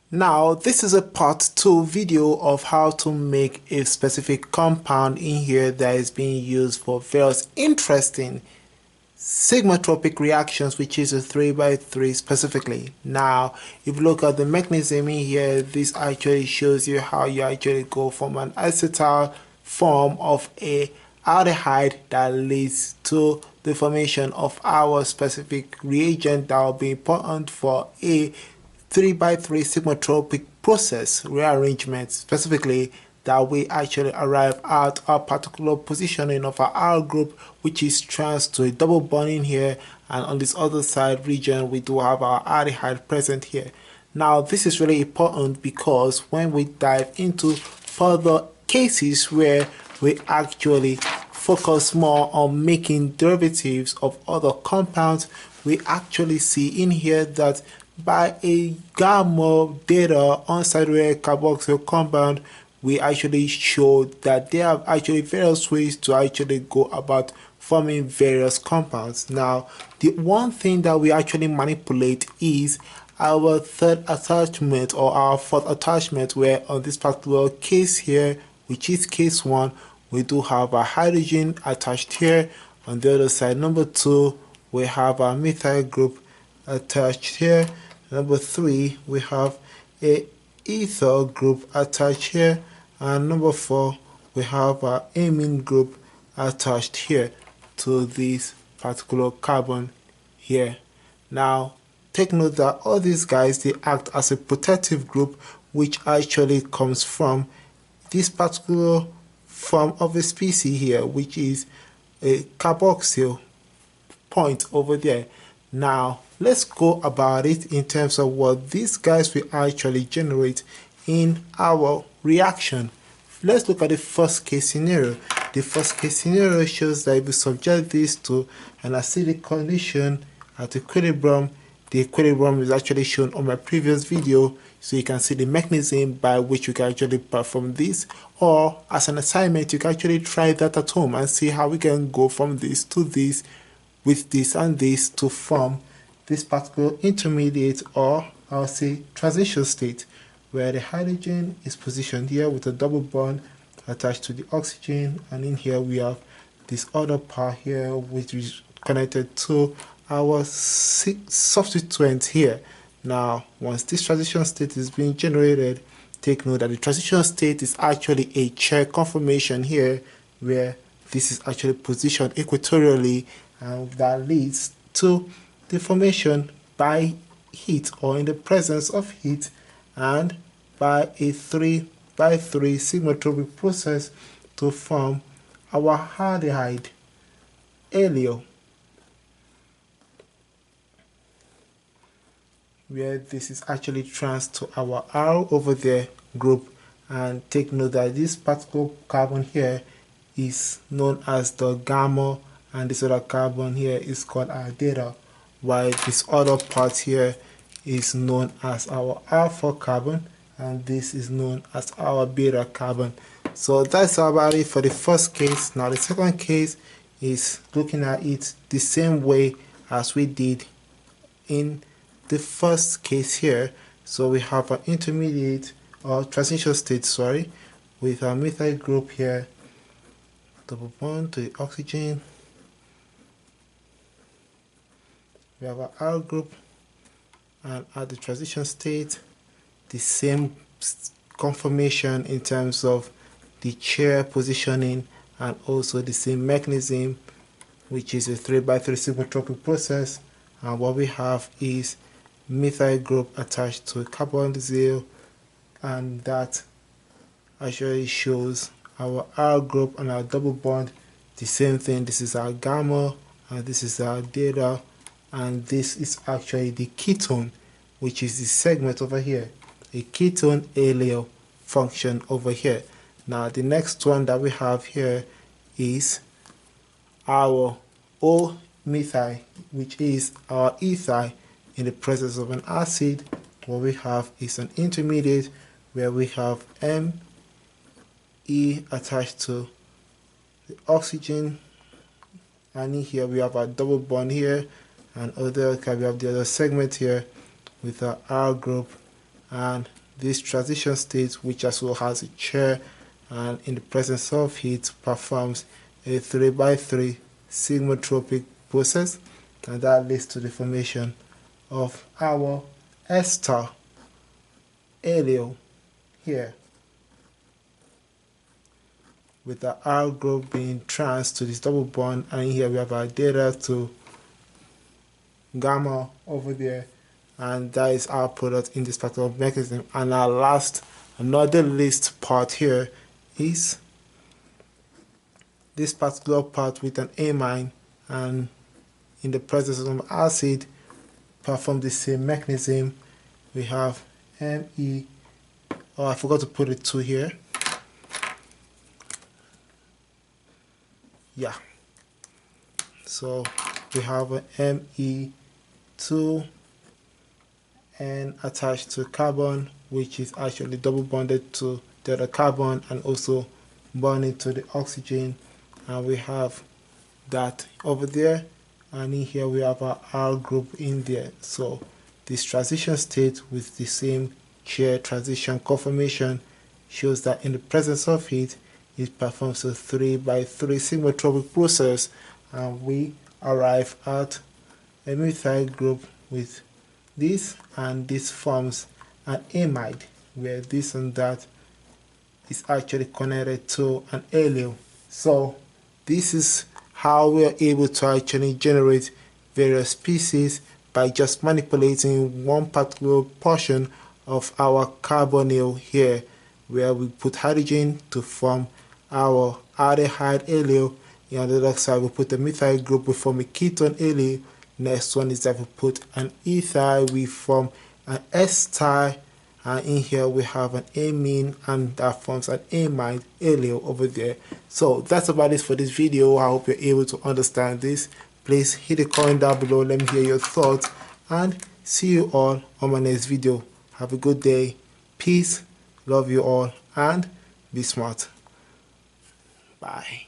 Now, this is a part 2 video of how to make a specific compound in here that is being used for various interesting sigmatropic reactions, which is a 3x3 specifically. Now, if you look at the mechanism in here, this actually shows you how you actually go from an acetyl form of a aldehyde that leads to the formation of our specific reagent that will be important for a 3x3 sigmatropic process rearrangement, specifically that we actually arrive at a particular positioning of our R group, which is trans to a double bond in here, and on this other side region we do have our aldehyde present here. Now this is really important because when we dive into further cases where we actually focus more on making derivatives of other compounds, we actually see in here that by a gamma data unsaturated carboxyl compound, we actually showed that there are actually various ways to actually go about forming various compounds. Now, the one thing that we actually manipulate is our third attachment or our fourth attachment, where on this particular case here, which is case 1, we do have a hydrogen attached here. On the other side, number 2, we have a methyl group attached here. Number 3, we have a ethyl group attached here, and number 4, we have our amine group attached here to this particular carbon here. Now, take note that all these guys, they act as a protective group, which actually comes from this particular form of a species here, which is a carboxyl point over there. Now, let's go about it in terms of what these guys will actually generate in our reaction. Let's look at the first case scenario. The first case scenario shows that if we subject this to an acidic condition at equilibrium, the equilibrium is actually shown on my previous video, so you can see the mechanism by which you can actually perform this, or as an assignment you can actually try that at home and see how we can go from this to this with this and this to form this particular intermediate, or I'll say transition state, where the hydrogen is positioned here with a double bond attached to the oxygen, and in here we have this other part here which is connected to our substituent here. Now, once this transition state is being generated, take note that the transition state is actually a chair conformation here, where this is actually positioned equatorially, and that leads to the formation by heat or in the presence of heat and by a 3x3 sigmatropic process to form our aldehyde allele, where this is actually trans to our R over there group. And take note that this particular carbon here is known as the gamma, and this other carbon here is called our data, while this other part here is known as our alpha carbon, and this is known as our beta carbon. So that's about it for the first case. Now the second case is looking at it the same way as we did in the first case here. So we have an intermediate or transition state, sorry, with our methyl group here, double bond to the oxygen. We have our R group, and at the transition state, the same conformation in terms of the chair positioning, and also the same mechanism, which is a 3x3 sigmatropic process. And what we have is methyl group attached to a carbonyl, and that actually shows our R group and our double bond. The same thing, this is our gamma and this is our data, and this is actually the ketone, which is the segment over here, a ketone allele function over here. Now the next one that we have here is our O-methyl, which is our ethyl in the presence of an acid. What we have is an intermediate where we have Me attached to the oxygen, and in here we have our double bond here, and we have the other segment here with our R group and this transition state, which as well has a chair, and in the presence of heat performs a 3x3 sigmatropic process, and that leads to the formation of our ester allele here, with the R group being trans to this double bond, and here we have our data to gamma over there, and that is our product in this particular mechanism. And our last, another list part here is this particular part with an amine, and in the presence of acid perform the same mechanism. We have Me, oh I forgot to put it 2 here, yeah, so we have an Me2 and attached to carbon, which is actually double bonded to the other carbon and also bonding to the oxygen, and we have that over there, and in here we have our R group in there. So this transition state with the same chair transition conformation shows that in the presence of heat it performs a 3x3 sigmatropic process, and we arrive at a methyl group with this, and this forms an amide where this and that is actually connected to an allele. So this is how we are able to actually generate various species by just manipulating one particular portion of our carbonyl here, where we put hydrogen to form our aldehyde allele. On the other side we put a methyl group, we form a ketone allele. Next one is that we put an ethyl, we form an ester, and in here we have an amine, and that forms an amide allele over there. So that's about it for this video. I hope you're able to understand this. Please hit a comment down below, let me hear your thoughts, and see you all on my next video. Have a good day, peace, love you all, and be smart. Bye.